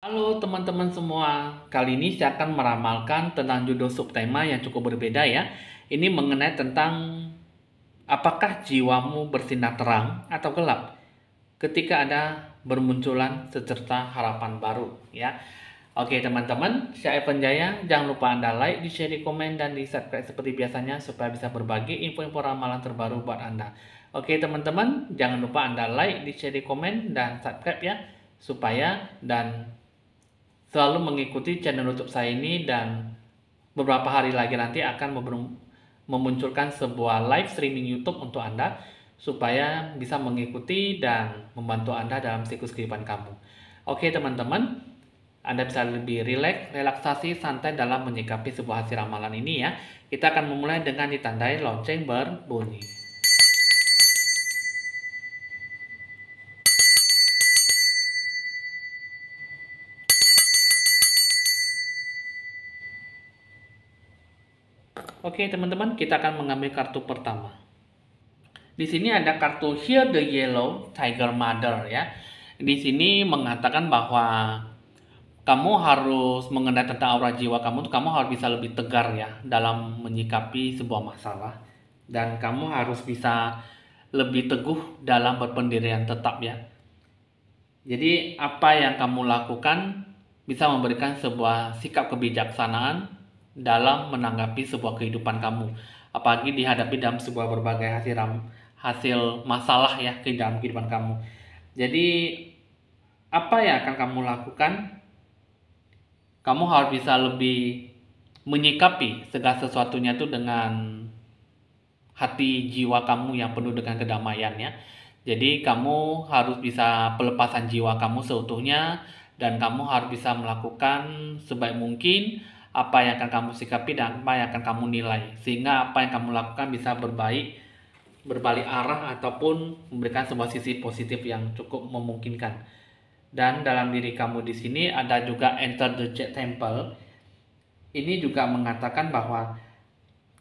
Halo teman-teman semua, kali ini saya akan meramalkan tentang judul subtema yang cukup berbeda ya. Ini mengenai tentang apakah jiwamu bersinar terang atau gelap ketika ada bermunculan secerca harapan baru ya. Oke teman-teman, saya Evan Jaya, jangan lupa Anda like, di-share, di komen, dan di subscribe seperti biasanya supaya bisa berbagi info-info ramalan terbaru buat Anda. Oke teman-teman, jangan lupa Anda like, di-share, di komen, dan subscribe ya supaya dan selalu mengikuti channel YouTube saya ini, dan beberapa hari lagi nanti akan memunculkan sebuah live streaming YouTube untuk Anda supaya bisa mengikuti dan membantu Anda dalam siklus kehidupan kamu. Oke teman-teman, Anda bisa lebih relaksasi, santai dalam menyikapi sebuah hasil ramalan ini ya. Kita akan memulai dengan ditandai lonceng berbunyi. Oke teman-teman, kita akan mengambil kartu pertama. Di sini ada kartu Here the Yellow Tiger Mother ya. Di sini mengatakan bahwa kamu harus mengenai tentang aura jiwa kamu, kamu harus bisa lebih tegar ya dalam menyikapi sebuah masalah, dan kamu harus bisa lebih teguh dalam berpendirian tetap ya. Jadi apa yang kamu lakukan bisa memberikan sebuah sikap kebijaksanaan dalam menanggapi sebuah kehidupan kamu, apalagi dihadapi dalam sebuah berbagai hasil masalah ya ke dalam kehidupan kamu. Jadi apa yang akan kamu lakukan? Kamu harus bisa lebih menyikapi segala sesuatunya itu dengan hati jiwa kamu yang penuh dengan kedamaian ya. Jadi kamu harus bisa pelepasan jiwa kamu seutuhnya, dan kamu harus bisa melakukan sebaik mungkin apa yang akan kamu sikapi dan apa yang akan kamu nilai, sehingga apa yang kamu lakukan bisa berbalik arah ataupun memberikan sebuah sisi positif yang cukup memungkinkan. Dan dalam diri kamu di sini ada juga Enter the Jet Temple. Ini juga mengatakan bahwa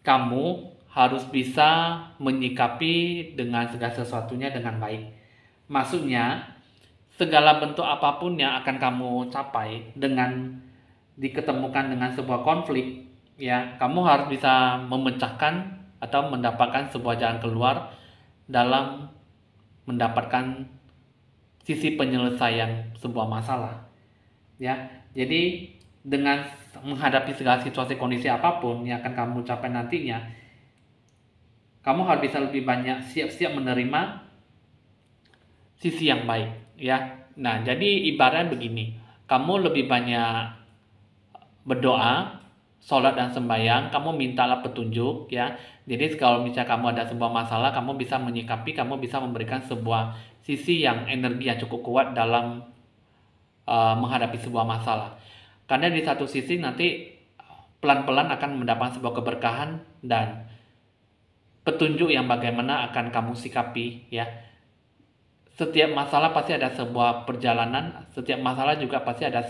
kamu harus bisa menyikapi dengan segala sesuatunya dengan baik. Maksudnya, segala bentuk apapun yang akan kamu capai dengan diketemukan dengan sebuah konflik, ya, kamu harus bisa memecahkan atau mendapatkan sebuah jalan keluar dalam mendapatkan sisi penyelesaian sebuah masalah. Ya, jadi dengan menghadapi segala situasi kondisi apapun yang akan kamu capai nantinya, kamu harus bisa lebih banyak siap-siap menerima sisi yang baik ya. Nah, jadi ibaratnya begini, kamu lebih banyak berdoa, sholat dan sembahyang, kamu mintalah petunjuk ya. Jadi kalau misalnya kamu ada sebuah masalah, kamu bisa menyikapi, kamu bisa memberikan sebuah sisi yang energi yang cukup kuat dalam menghadapi sebuah masalah. Karena di satu sisi nanti pelan-pelan akan mendapatkan sebuah keberkahan dan petunjuk yang bagaimana akan kamu sikapi ya. Setiap masalah pasti ada sebuah perjalanan, setiap masalah juga pasti ada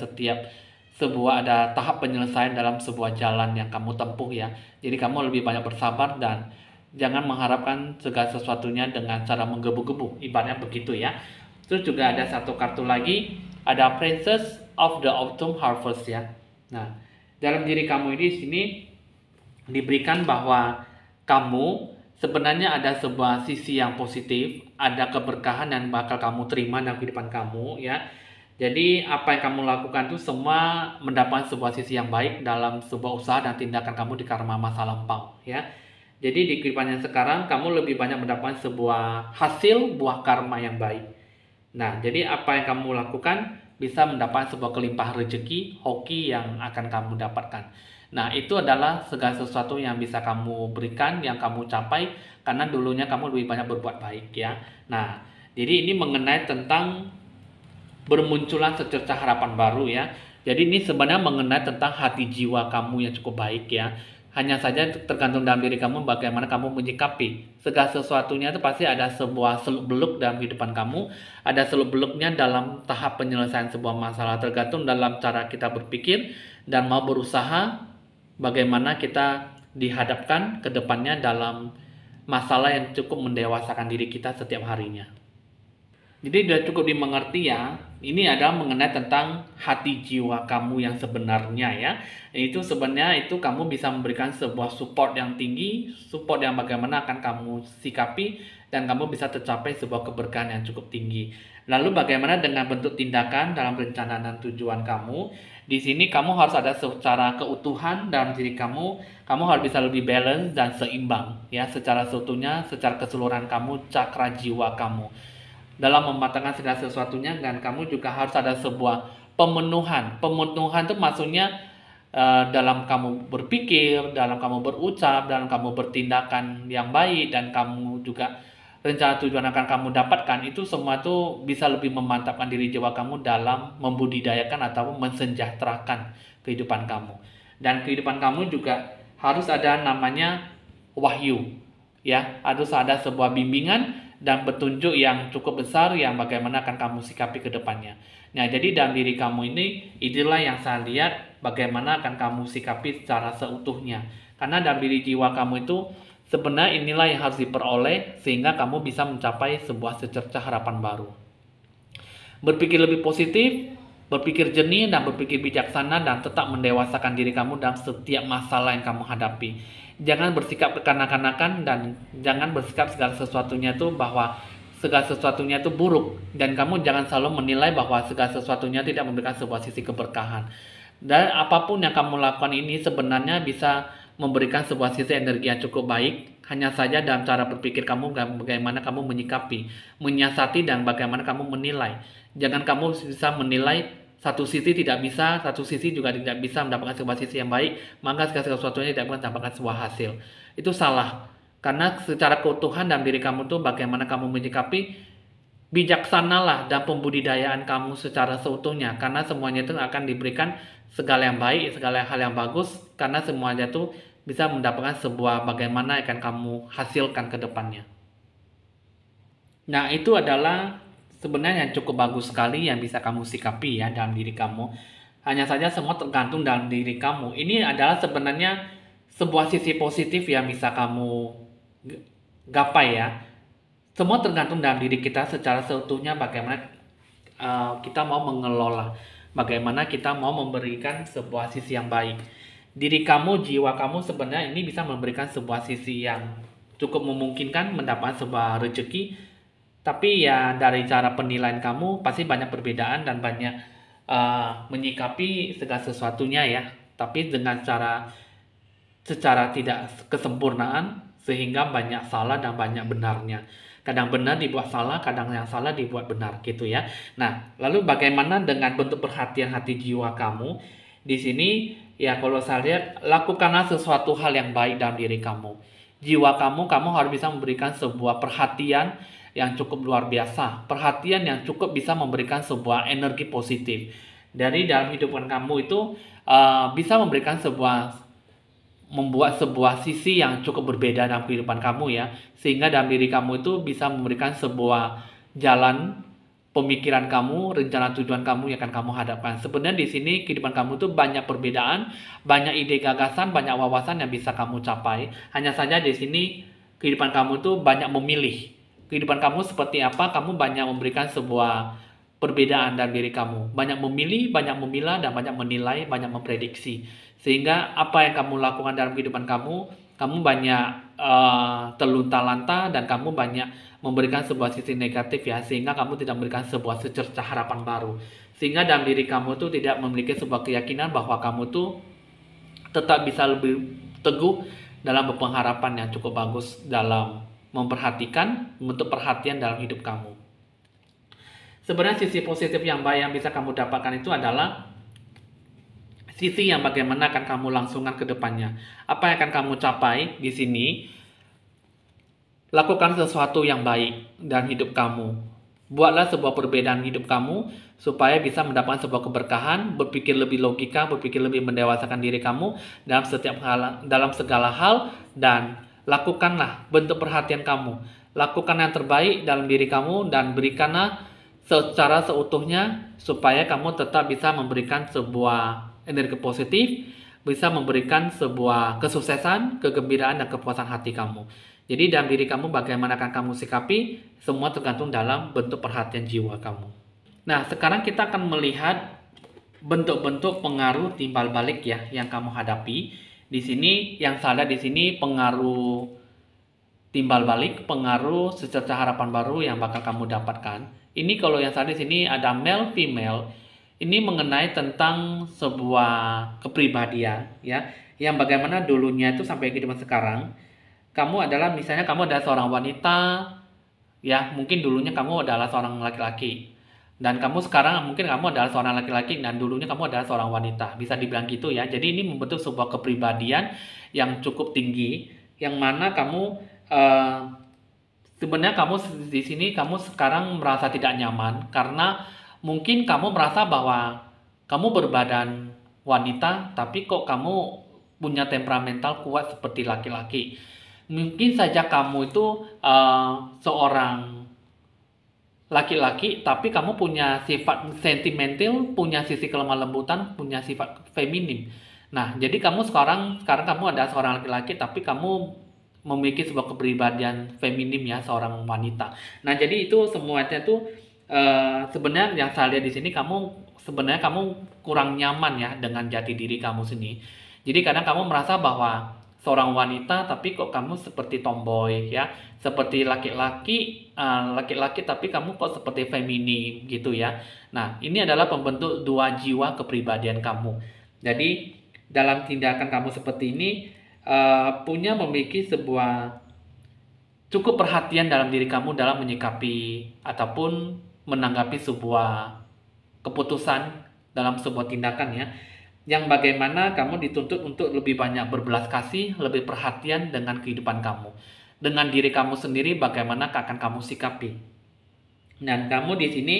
ada tahap penyelesaian dalam sebuah jalan yang kamu tempuh ya. Jadi kamu lebih banyak bersabar dan jangan mengharapkan segala sesuatunya dengan cara menggebu-gebu, ibaratnya begitu ya. Terus juga ada satu kartu lagi, ada Princess of the Autumn Harvest ya. Nah, dalam diri kamu ini di sini diberikan bahwa kamu sebenarnya ada sebuah sisi yang positif, ada keberkahan yang bakal kamu terima dalam kehidupan kamu ya. Jadi apa yang kamu lakukan itu semua mendapat sebuah sisi yang baik dalam sebuah usaha dan tindakan kamu di karma masa lampau ya. Jadi di kehidupan yang sekarang kamu lebih banyak mendapatkan sebuah hasil buah karma yang baik. Nah, jadi apa yang kamu lakukan bisa mendapat sebuah kelimpahan rezeki, hoki yang akan kamu dapatkan. Nah, itu adalah segala sesuatu yang bisa kamu berikan, yang kamu capai, karena dulunya kamu lebih banyak berbuat baik ya. Nah, jadi ini mengenai tentang bermunculan secercah harapan baru ya. Jadi ini sebenarnya mengenai tentang hati jiwa kamu yang cukup baik ya. Hanya saja tergantung dalam diri kamu bagaimana kamu menyikapi. Segala sesuatunya itu pasti ada sebuah seluk-beluk dalam kehidupan kamu. Ada seluk-beluknya dalam tahap penyelesaian sebuah masalah. Tergantung dalam cara kita berpikir dan mau berusaha bagaimana kita dihadapkan ke depannya dalam masalah yang cukup mendewasakan diri kita setiap harinya. Jadi sudah cukup dimengerti ya. Ini adalah mengenai tentang hati jiwa kamu yang sebenarnya ya. Itu sebenarnya itu kamu bisa memberikan sebuah support yang tinggi, support yang bagaimana akan kamu sikapi dan kamu bisa tercapai sebuah keberkahan yang cukup tinggi. Lalu bagaimana dengan bentuk tindakan dalam rencana dan tujuan kamu? Di sini kamu harus ada secara keutuhan dalam diri kamu. Kamu harus bisa lebih balance dan seimbang ya secara seutuhnya, secara keseluruhan kamu, cakra jiwa kamu dalam mematangkan segala sesuatunya. Dan kamu juga harus ada sebuah pemenuhan. Pemenuhan itu maksudnya dalam kamu berpikir, dalam kamu berucap, dalam kamu bertindakan yang baik, dan kamu juga rencana tujuan akan kamu dapatkan, itu semua itu bisa lebih memantapkan diri jiwa kamu dalam membudidayakan atau mensejahterakan kehidupan kamu. Dan kehidupan kamu juga harus ada namanya wahyu ya, harus ada sebuah bimbingan dan petunjuk yang cukup besar yang bagaimana akan kamu sikapi ke depannya. Nah, jadi dalam diri kamu ini, inilah yang saya lihat bagaimana akan kamu sikapi secara seutuhnya. Karena dalam diri jiwa kamu itu sebenarnya inilah yang harus diperoleh sehingga kamu bisa mencapai sebuah secercah harapan baru. Berpikir lebih positif, berpikir jernih, dan berpikir bijaksana, dan tetap mendewasakan diri kamu dalam setiap masalah yang kamu hadapi. Jangan bersikap kekanak-kanakan dan jangan bersikap segala sesuatunya itu bahwa segala sesuatunya itu buruk, dan kamu jangan selalu menilai bahwa segala sesuatunya tidak memberikan sebuah sisi keberkahan. Dan apapun yang kamu lakukan ini sebenarnya bisa memberikan sebuah sisi energi yang cukup baik, hanya saja dalam cara berpikir kamu bagaimana kamu menyikapi, menyiasati, dan bagaimana kamu menilai. Jangan kamu bisa menilai satu sisi tidak bisa, satu sisi juga tidak bisa mendapatkan sebuah sisi yang baik, maka segala sesuatunya tidak mendapatkan sebuah hasil. Itu salah. Karena secara keutuhan dalam diri kamu tuh bagaimana kamu menyikapi, bijaksanalah dan pembudidayaan kamu secara seutuhnya, karena semuanya itu akan diberikan segala yang baik, segala hal yang bagus, karena semuanya itu bisa mendapatkan sebuah bagaimana akan kamu hasilkan ke depannya. Nah, itu adalah sebenarnya yang cukup bagus sekali yang bisa kamu sikapi ya dalam diri kamu. Hanya saja semua tergantung dalam diri kamu. Ini adalah sebenarnya sebuah sisi positif yang bisa kamu gapai ya. Semua tergantung dalam diri kita secara seutuhnya bagaimana kita mau mengelola, bagaimana kita mau memberikan sebuah sisi yang baik. Diri kamu, jiwa kamu sebenarnya ini bisa memberikan sebuah sisi yang cukup memungkinkan mendapatkan sebuah rezeki. Tapi ya dari cara penilaian kamu pasti banyak perbedaan dan banyak menyikapi segala sesuatunya ya. Tapi dengan secara tidak kesempurnaan sehingga banyak salah dan banyak benarnya. Kadang benar dibuat salah, kadang yang salah dibuat benar gitu ya. Nah, lalu bagaimana dengan bentuk perhatian hati jiwa kamu? Di sini ya kalau saya lihat, lakukanlah sesuatu hal yang baik dalam diri kamu. Jiwa kamu harus bisa memberikan sebuah perhatian yang cukup luar biasa, perhatian yang cukup bisa memberikan sebuah energi positif. Dari dalam hidupan kamu itu bisa membuat sebuah sisi yang cukup berbeda dalam kehidupan kamu ya, sehingga dalam diri kamu itu bisa memberikan sebuah jalan pemikiran kamu, rencana tujuan kamu yang akan kamu hadapkan. Sebenarnya di sini kehidupan kamu itu banyak perbedaan, banyak ide gagasan, banyak wawasan yang bisa kamu capai. Hanya saja di sini kehidupan kamu itu banyak memilih. Kehidupan kamu seperti apa, kamu banyak memberikan sebuah perbedaan dalam diri kamu. Banyak memilih, banyak memilah, dan banyak menilai, banyak memprediksi. Sehingga apa yang kamu lakukan dalam kehidupan kamu banyak terlunta-lanta, dan kamu banyak memberikan sebuah sisi negatif ya. Sehingga kamu tidak memberikan sebuah secercah harapan baru. Sehingga dalam diri kamu tuh tidak memiliki sebuah keyakinan bahwa kamu tuh tetap bisa lebih teguh dalam berpengharapan yang cukup bagus dalam memperhatikan, bentuk perhatian dalam hidup kamu. Sebenarnya sisi positif yang baik yang bisa kamu dapatkan itu adalah sisi yang bagaimana akan kamu langsungkan ke depannya. Apa yang akan kamu capai di sini? Lakukan sesuatu yang baik dalam hidup kamu. Buatlah sebuah perbedaan hidup kamu supaya bisa mendapatkan sebuah keberkahan, berpikir lebih logika, berpikir lebih mendewasakan diri kamu dalam segala hal, dan lakukanlah bentuk perhatian kamu. Lakukan yang terbaik dalam diri kamu dan berikanlah secara seutuhnya supaya kamu tetap bisa memberikan sebuah energi positif, bisa memberikan sebuah kesuksesan, kegembiraan, dan kepuasan hati kamu. Jadi dalam diri kamu bagaimana akan kamu sikapi, semua tergantung dalam bentuk perhatian jiwa kamu. Nah, sekarang kita akan melihat bentuk-bentuk pengaruh timbal balik ya yang kamu hadapi. Di sini yang salah di sini pengaruh timbal balik, pengaruh secerca harapan baru yang bakal kamu dapatkan. Ini kalau yang salah di sini ada male female. Ini mengenai tentang sebuah kepribadian ya, yang bagaimana dulunya itu sampai kehidupan sekarang. Kamu adalah misalnya kamu adalah seorang wanita ya, mungkin dulunya kamu adalah seorang laki-laki. Dan kamu sekarang mungkin kamu adalah seorang laki-laki dan dulunya kamu adalah seorang wanita. Bisa dibilang gitu ya. Jadi ini membentuk sebuah kepribadian yang cukup tinggi yang mana kamu sebenarnya kamu di sini kamu sekarang merasa tidak nyaman karena mungkin kamu merasa bahwa kamu berbadan wanita tapi kok kamu punya temperamental kuat seperti laki-laki. Mungkin saja kamu itu seorang laki-laki tapi kamu punya sifat sentimental, punya sisi kelemah lembutan, punya sifat feminim. Nah, jadi kamu sekarang kamu adalah seorang laki-laki tapi kamu memiliki sebuah kepribadian feminim ya, seorang wanita. Nah, jadi itu semuanya tuh sebenarnya yang saya lihat di sini sebenarnya kamu kurang nyaman ya dengan jati diri kamu sendiri. Jadi kadang kamu merasa bahwa seorang wanita tapi kok kamu seperti tomboy ya, seperti laki-laki tapi kamu kok seperti feminim gitu ya. Nah, ini adalah pembentuk dua jiwa kepribadian kamu. Jadi dalam tindakan kamu seperti ini memiliki sebuah cukup perhatian dalam diri kamu dalam menyikapi ataupun menanggapi sebuah keputusan dalam sebuah tindakan ya, yang bagaimana kamu dituntut untuk lebih banyak berbelas kasih, lebih perhatian dengan kehidupan kamu, dengan diri kamu sendiri bagaimana akan kamu sikapi. Dan kamu di sini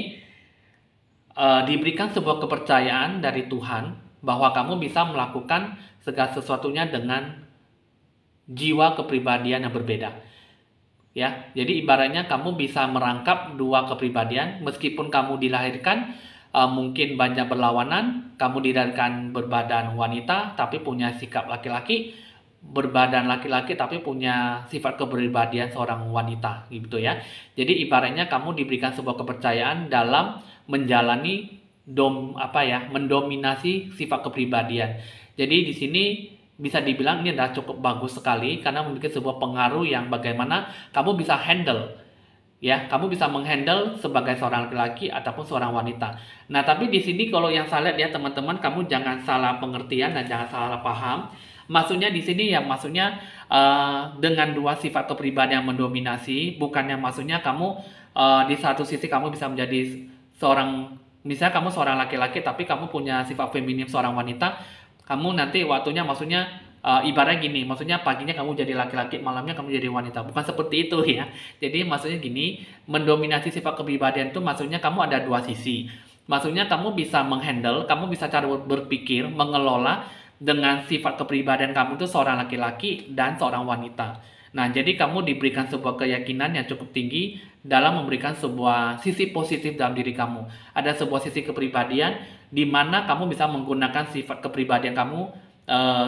diberikan sebuah kepercayaan dari Tuhan bahwa kamu bisa melakukan segala sesuatunya dengan jiwa kepribadian yang berbeda. Ya, jadi ibaratnya kamu bisa merangkap dua kepribadian meskipun kamu dilahirkan mungkin banyak berlawanan, kamu dilahirkan berbadan wanita tapi punya sikap laki-laki, berbadan laki-laki tapi punya sifat kepribadian seorang wanita gitu ya. Jadi ibaratnya kamu diberikan sebuah kepercayaan dalam menjalani mendominasi sifat kepribadian. Jadi di sini bisa dibilang ini adalah cukup bagus sekali karena memiliki sebuah pengaruh yang bagaimana kamu bisa handle ya, kamu bisa menghandle sebagai seorang laki-laki ataupun seorang wanita. Nah, tapi di sini kalau yang saya lihat ya teman-teman, kamu jangan salah pengertian dan jangan salah paham. Maksudnya di sini ya maksudnya dengan dua sifat kepribadian yang mendominasi, bukannya maksudnya kamu di satu sisi kamu bisa menjadi seorang, misalnya kamu seorang laki-laki tapi kamu punya sifat feminim seorang wanita, kamu nanti waktunya maksudnya ibaratnya gini, maksudnya paginya kamu jadi laki-laki, malamnya kamu jadi wanita. Bukan seperti itu ya. Jadi maksudnya gini, mendominasi sifat kepribadian itu maksudnya kamu ada dua sisi. Maksudnya kamu bisa menghandle, kamu bisa cara berpikir, mengelola dengan sifat kepribadian kamu itu seorang laki-laki dan seorang wanita. Nah, jadi kamu diberikan sebuah keyakinan yang cukup tinggi dalam memberikan sebuah sisi positif dalam diri kamu. Ada sebuah sisi kepribadian di mana kamu bisa menggunakan sifat kepribadian kamu,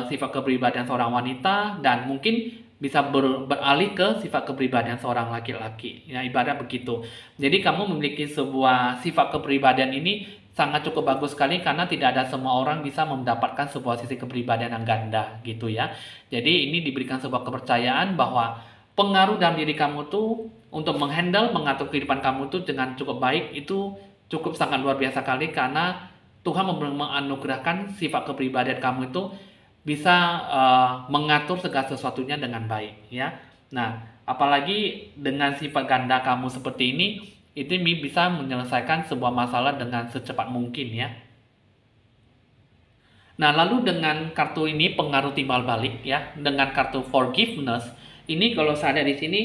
sifat kepribadian seorang wanita, dan mungkin bisa beralih ke sifat kepribadian seorang laki-laki. Ya, ibarat begitu. Jadi kamu memiliki sebuah sifat kepribadian ini sangat cukup bagus sekali karena tidak ada semua orang bisa mendapatkan sebuah sisi kepribadian yang ganda gitu ya. Jadi ini diberikan sebuah kepercayaan bahwa pengaruh dalam diri kamu tuh untuk menghandle, mengatur kehidupan kamu tuh dengan cukup baik itu cukup sangat luar biasa kali karena Tuhan menganugerahkan sifat kepribadian kamu itu bisa mengatur segala sesuatunya dengan baik ya. Nah, apalagi dengan sifat ganda kamu seperti ini, itu bisa menyelesaikan sebuah masalah dengan secepat mungkin ya. Nah, lalu dengan kartu ini pengaruh timbal balik ya, dengan kartu forgiveness, ini kalau saya lihat di sini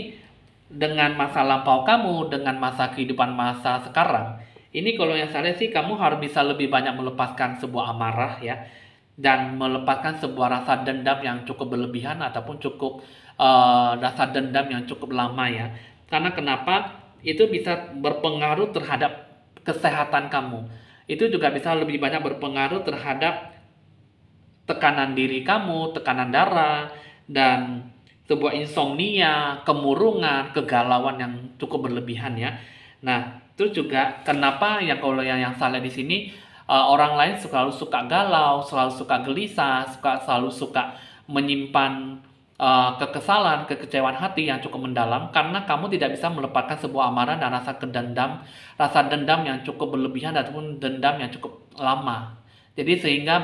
dengan masa lampau kamu, dengan masa kehidupan masa sekarang, ini kalau yang saya lihat sih kamu harus bisa lebih banyak melepaskan sebuah amarah ya, dan melepaskan sebuah rasa dendam yang cukup berlebihan ataupun cukup rasa dendam yang cukup lama ya. Karena kenapa? Itu bisa berpengaruh terhadap kesehatan kamu. Itu juga bisa lebih banyak berpengaruh terhadap tekanan diri kamu, tekanan darah, dan sebuah insomnia, kemurungan, kegalauan yang cukup berlebihan ya. Nah, itu juga kenapa ya kalau yang saya lihat di sini orang lain selalu suka galau, selalu suka gelisah, selalu suka menyimpan kekesalan, kekecewaan hati yang cukup mendalam karena kamu tidak bisa melepaskan sebuah amarah dan rasa dendam yang cukup berlebihan ataupun dendam yang cukup lama. Jadi sehingga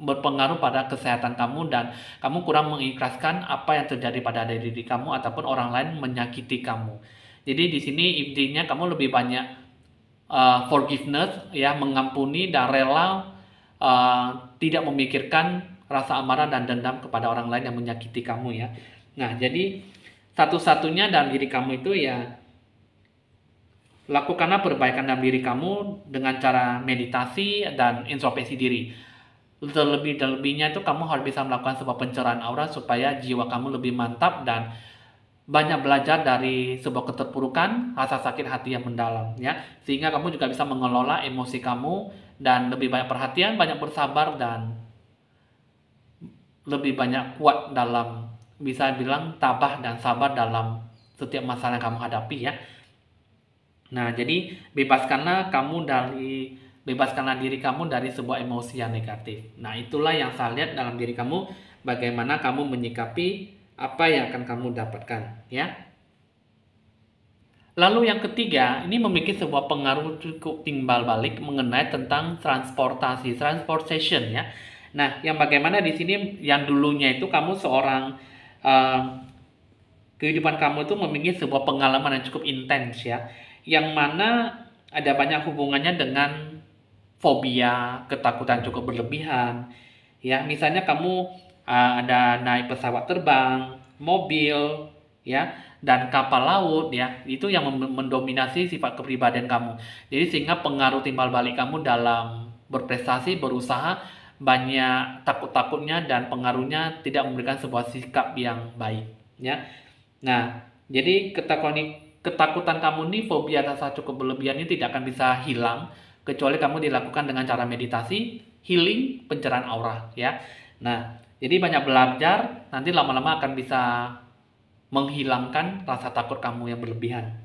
berpengaruh pada kesehatan kamu dan kamu kurang mengikhlaskan apa yang terjadi pada diri kamu ataupun orang lain menyakiti kamu. Jadi di sini intinya kamu lebih banyak forgiveness ya, mengampuni dan rela tidak memikirkan rasa amarah dan dendam kepada orang lain yang menyakiti kamu ya. Nah, jadi satu-satunya dalam diri kamu itu ya lakukanlah perbaikan dalam diri kamu dengan cara meditasi dan introspeksi diri. Lebihnya itu kamu harus bisa melakukan sebuah pencerahan aura supaya jiwa kamu lebih mantap dan banyak belajar dari sebuah keterpurukan, rasa sakit hati yang mendalam ya, sehingga kamu juga bisa mengelola emosi kamu dan lebih banyak perhatian, banyak bersabar dan lebih banyak kuat dalam, bisa bilang tabah dan sabar dalam setiap masalah yang kamu hadapi ya. Nah, jadi bebaskanlah diri kamu dari sebuah emosi yang negatif. Nah, itulah yang saya lihat dalam diri kamu, bagaimana kamu menyikapi apa yang akan kamu dapatkan, ya. Lalu yang ketiga, ini memiliki sebuah pengaruh cukup timbal balik mengenai tentang transportation ya. Nah, yang bagaimana di sini yang dulunya itu kamu seorang kehidupan kamu itu memiliki sebuah pengalaman yang cukup intens ya, yang mana ada banyak hubungannya dengan fobia, ketakutan cukup berlebihan. Ya, misalnya kamu ada naik pesawat terbang, mobil, ya, dan kapal laut, ya, itu yang mendominasi sifat kepribadian kamu. Jadi sehingga pengaruh timbal balik kamu dalam berprestasi, berusaha, banyak takut-takutnya dan pengaruhnya tidak memberikan sebuah sikap yang baik, ya. Nah, jadi ketakutan kamu nih, fobia rasa cukup berlebihan ini tidak akan bisa hilang kecuali kamu dilakukan dengan cara meditasi, healing, pencerahan aura ya. Nah, jadi banyak belajar, nanti lama-lama akan bisa menghilangkan rasa takut kamu yang berlebihan.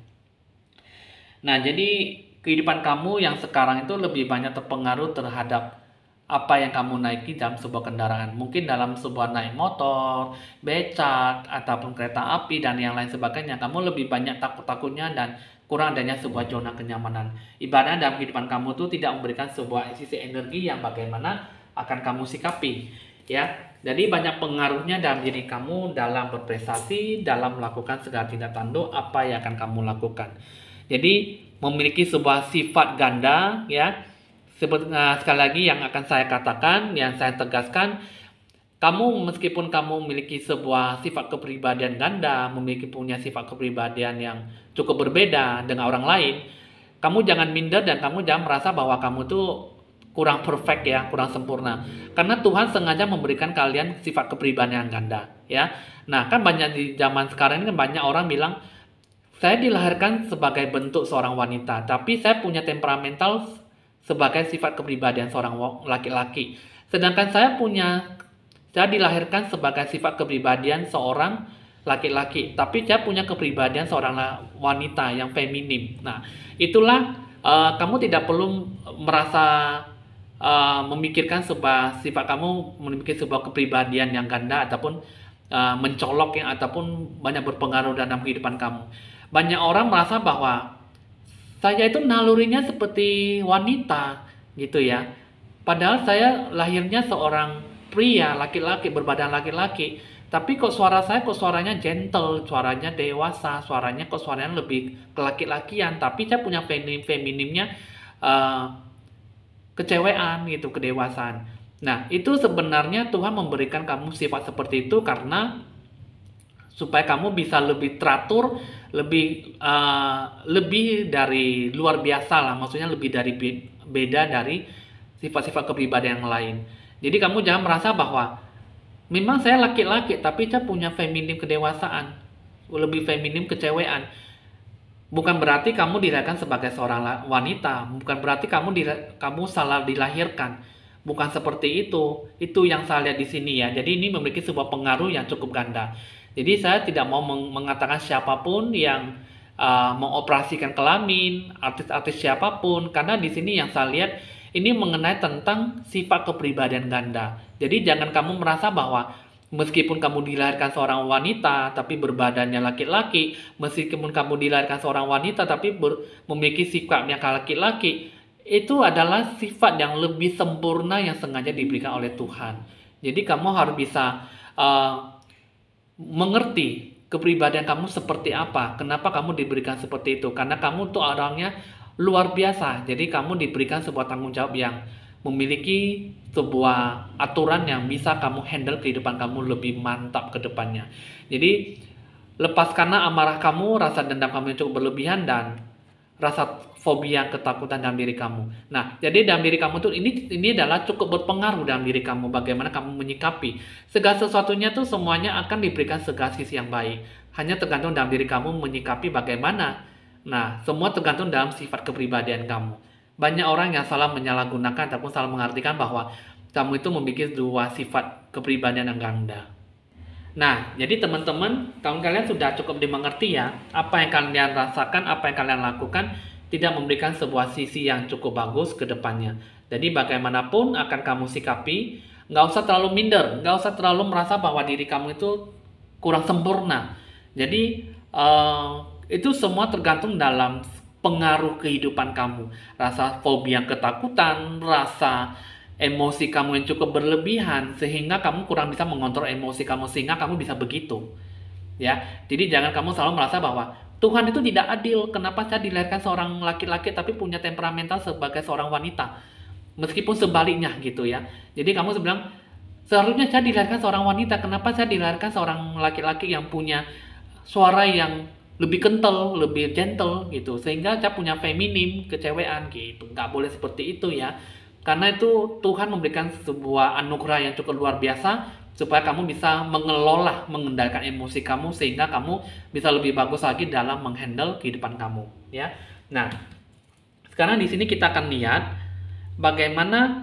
Nah, jadi kehidupan kamu yang sekarang itu lebih banyak terpengaruh terhadap apa yang kamu naiki dalam sebuah kendaraan. Mungkin dalam sebuah naik motor, becak, ataupun kereta api, dan yang lain sebagainya. Kamu lebih banyak takut-takutnya dan kurang adanya sebuah zona kenyamanan. Ibaratnya dalam kehidupan kamu itu tidak memberikan sebuah sisi energi yang bagaimana akan kamu sikapi. Ya, jadi banyak pengaruhnya dalam diri kamu dalam berprestasi, dalam melakukan segala tindak tanduk apa yang akan kamu lakukan. Jadi memiliki sebuah sifat ganda ya. Sekali lagi yang akan saya katakan, yang saya tegaskan, kamu meskipun kamu memiliki sebuah sifat kepribadian ganda, punya sifat kepribadian yang cukup berbeda dengan orang lain, kamu jangan minder dan kamu jangan merasa bahwa kamu tuh kurang perfect ya, kurang sempurna. Karena Tuhan sengaja memberikan kalian sifat kepribadian yang ganda ya. Nah, kan banyak di zaman sekarang ini kan banyak orang bilang, saya dilahirkan sebagai bentuk seorang wanita, tapi saya punya temperamental sebagai sifat kepribadian seorang laki-laki. Sedangkan saya dilahirkan sebagai sifat kepribadian seorang laki-laki, tapi saya punya kepribadian seorang wanita yang feminim. Nah, itulah kamu tidak perlu merasa memikirkan sebuah sifat kamu memiliki sebuah kepribadian yang ganda ataupun mencolok yang ataupun banyak berpengaruh dalam kehidupan kamu. Banyak orang merasa bahwa saya itu nalurinya seperti wanita gitu ya. Padahal saya lahirnya seorang pria, laki-laki, berbadan laki-laki. Tapi kok suaranya gentle, suaranya dewasa, suaranya lebih kelaki-lakian. Tapi saya punya feminimnya kecewean gitu, kedewasaan. Nah, itu sebenarnya Tuhan memberikan kamu sifat seperti itu karena supaya kamu bisa lebih teratur, lebih dari luar biasa lah, maksudnya lebih dari beda dari sifat-sifat kepribadian yang lain. Jadi kamu jangan merasa bahwa memang saya laki-laki tapi saya punya feminim kedewasaan, lebih feminim kecewean. Bukan berarti kamu dilahirkan sebagai seorang wanita, bukan berarti kamu salah dilahirkan. Bukan seperti itu. Itu yang saya lihat di sini ya. Jadi ini memiliki sebuah pengaruh yang cukup ganda. Jadi saya tidak mau mengatakan siapapun yang mengoperasikan kelamin, artis-artis siapapun, karena di sini yang saya lihat ini mengenai tentang sifat kepribadian ganda. Jadi jangan kamu merasa bahwa meskipun kamu dilahirkan seorang wanita tapi berbadannya laki-laki, meskipun kamu dilahirkan seorang wanita tapi memiliki sifatnya laki-laki, itu adalah sifat yang lebih sempurna yang sengaja diberikan oleh Tuhan. Jadi kamu harus bisa mengerti kepribadian kamu seperti apa, kenapa kamu diberikan seperti itu, karena kamu tuh orangnya luar biasa. Jadi kamu diberikan sebuah tanggung jawab yang memiliki sebuah aturan yang bisa kamu handle kehidupan kamu lebih mantap ke depannya. Jadi lepaskanlah amarah kamu, rasa dendam kamu yang cukup berlebihan, dan rasa fobia, ketakutan dalam diri kamu. Nah, jadi dalam diri kamu tuh ini adalah cukup berpengaruh dalam diri kamu, bagaimana kamu menyikapi segala sesuatunya tuh, semuanya akan diberikan segala sisi yang baik. Hanya tergantung dalam diri kamu menyikapi bagaimana. Nah, semua tergantung dalam sifat kepribadian kamu. Banyak orang yang salah menyalahgunakan ataupun salah mengartikan bahwa kamu itu memiliki dua sifat kepribadian yang ganda. Nah, jadi teman-teman, kalau kalian sudah cukup dimengerti ya, apa yang kalian rasakan, apa yang kalian lakukan, tidak memberikan sebuah sisi yang cukup bagus ke depannya. Jadi bagaimanapun akan kamu sikapi, nggak usah terlalu minder, nggak usah terlalu merasa bahwa diri kamu itu kurang sempurna. Jadi itu semua tergantung dalam pengaruh kehidupan kamu. Rasa fobia, ketakutan, rasa emosi kamu yang cukup berlebihan sehingga kamu kurang bisa mengontrol emosi kamu sehingga kamu bisa begitu, ya. Jadi jangan kamu selalu merasa bahwa Tuhan itu tidak adil, kenapa saya dilahirkan seorang laki-laki tapi punya temperamental sebagai seorang wanita, meskipun sebaliknya gitu ya. Jadi kamu bilang seharusnya saya dilahirkan seorang wanita, kenapa saya dilahirkan seorang laki-laki yang punya suara yang lebih kental, lebih gentle gitu, sehingga saya punya feminim, kecewean gitu. Nggak boleh seperti itu ya. Karena itu Tuhan memberikan sebuah anugerah yang cukup luar biasa supaya kamu bisa mengelola, mengendalikan emosi kamu sehingga kamu bisa lebih bagus lagi dalam menghandle kehidupan kamu, ya. Nah, sekarang di sini kita akan lihat bagaimana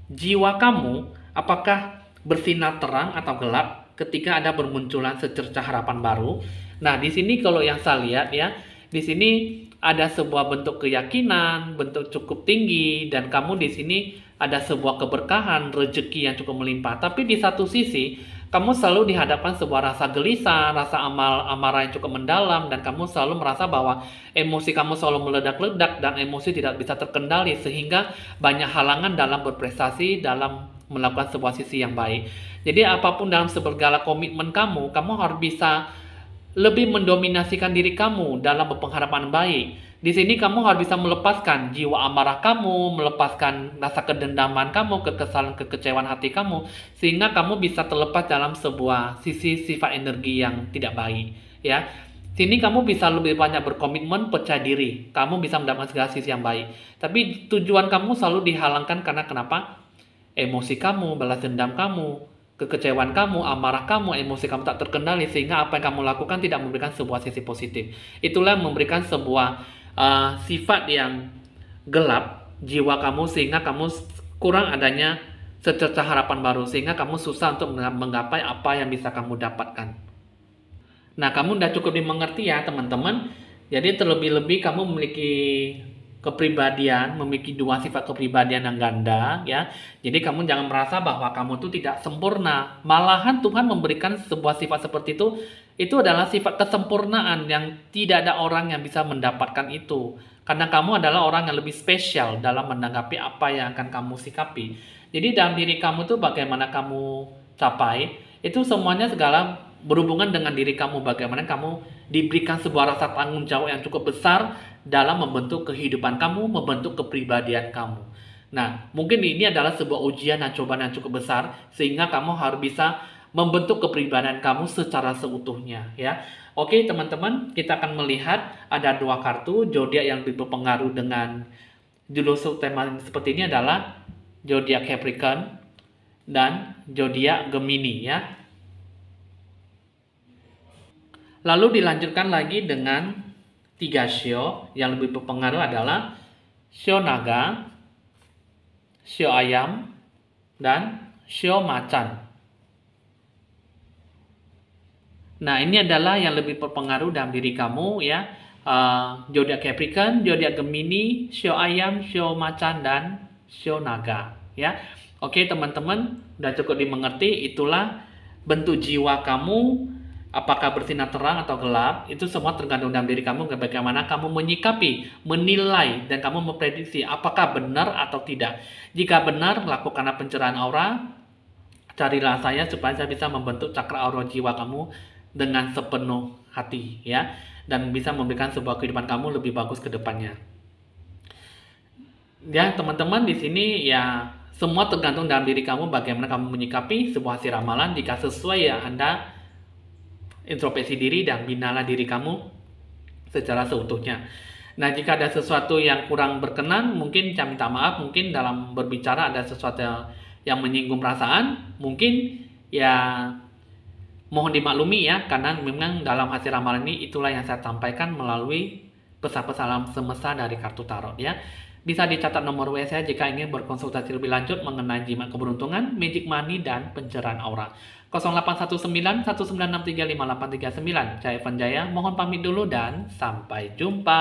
jiwa kamu apakah bersinar terang atau gelap ketika ada bermunculan secercah harapan baru. Nah, di sini kalau yang saya lihat ya, di sini ada sebuah bentuk keyakinan, bentuk cukup tinggi, dan kamu di sini ada sebuah keberkahan, rezeki yang cukup melimpah. Tapi di satu sisi, kamu selalu dihadapkan sebuah rasa gelisah, rasa amarah yang cukup mendalam, dan kamu selalu merasa bahwa emosi kamu selalu meledak-ledak dan emosi tidak bisa terkendali, sehingga banyak halangan dalam berprestasi, dalam melakukan sebuah sisi yang baik. Jadi apapun dalam segala komitmen kamu harus bisa lebih mendominasikan diri kamu dalam berpengharapan baik. Di sini kamu harus bisa melepaskan jiwa amarah kamu, melepaskan rasa kedendaman kamu, kekesalan, kekecewaan hati kamu, sehingga kamu bisa terlepas dalam sebuah sisi sifat energi yang tidak baik. Ya, sini kamu bisa lebih banyak berkomitmen, percaya diri. Kamu bisa mendapatkan segala sisi yang baik. Tapi tujuan kamu selalu dihalangkan karena kenapa? Emosi kamu, balas dendam kamu, kekecewaan kamu, amarah kamu, emosi kamu tak terkendali sehingga apa yang kamu lakukan tidak memberikan sebuah sisi positif. Itulah yang memberikan sebuah sifat yang gelap jiwa kamu sehingga kamu kurang adanya secercah harapan baru sehingga kamu susah untuk menggapai apa yang bisa kamu dapatkan. Nah, kamu udah cukup dimengerti ya teman-teman. Jadi terlebih-lebih kamu memiliki kepribadian, memiliki dua sifat kepribadian yang ganda ya. Jadi kamu jangan merasa bahwa kamu itu tidak sempurna. Malahan Tuhan memberikan sebuah sifat seperti itu adalah sifat kesempurnaan yang tidak ada orang yang bisa mendapatkan itu. Karena kamu adalah orang yang lebih spesial dalam menanggapi apa yang akan kamu sikapi. Jadi dalam diri kamu tuh bagaimana kamu capai, itu semuanya segala berhubungan dengan diri kamu, bagaimana kamu diberikan sebuah rasa tanggung jawab yang cukup besar dalam membentuk kehidupan kamu, membentuk kepribadian kamu. Nah, mungkin ini adalah sebuah ujian dan cobaan yang cukup besar sehingga kamu harus bisa membentuk kepribadian kamu secara seutuhnya ya. Oke teman-teman, kita akan melihat ada dua kartu zodiak yang lebih berpengaruh dengan judul subtema seperti ini adalah zodiak Capricorn dan zodiak Gemini ya. Lalu dilanjutkan lagi dengan 3 shio yang lebih berpengaruh adalah shio naga, shio ayam, dan shio macan. Nah, ini adalah yang lebih berpengaruh dalam diri kamu ya. Zodiak Capricorn, zodiak Gemini, shio ayam, shio macan, dan shio naga ya. Oke teman-teman, udah cukup dimengerti. Itulah bentuk jiwa kamu, apakah bersinar terang atau gelap, itu semua tergantung dalam diri kamu, bagaimana kamu menyikapi, menilai, dan kamu memprediksi apakah benar atau tidak. Jika benar, lakukanlah pencerahan aura, carilah saya supaya saya bisa membentuk cakra aura jiwa kamu dengan sepenuh hati ya, dan bisa memberikan sebuah kehidupan kamu lebih bagus ke depannya. Ya teman-teman, di sini ya semua tergantung dalam diri kamu, bagaimana kamu menyikapi sebuah hasil ramalan. Jika sesuai ya Anda introspeksi diri dan binalah diri kamu secara seutuhnya. Nah, jika ada sesuatu yang kurang berkenan, mungkin saya minta maaf, mungkin dalam berbicara ada sesuatu yang menyinggung perasaan, mungkin ya mohon dimaklumi ya, karena memang dalam hasil ramalan ini itulah yang saya sampaikan melalui pesan-pesan alam semesta dari kartu tarot ya. Bisa dicatat nomor WA saya jika ingin berkonsultasi lebih lanjut mengenai jimat keberuntungan, magic money, dan pencerahan aura. 0819 19635839. Saya Evan Jaya, mohon pamit dulu dan sampai jumpa.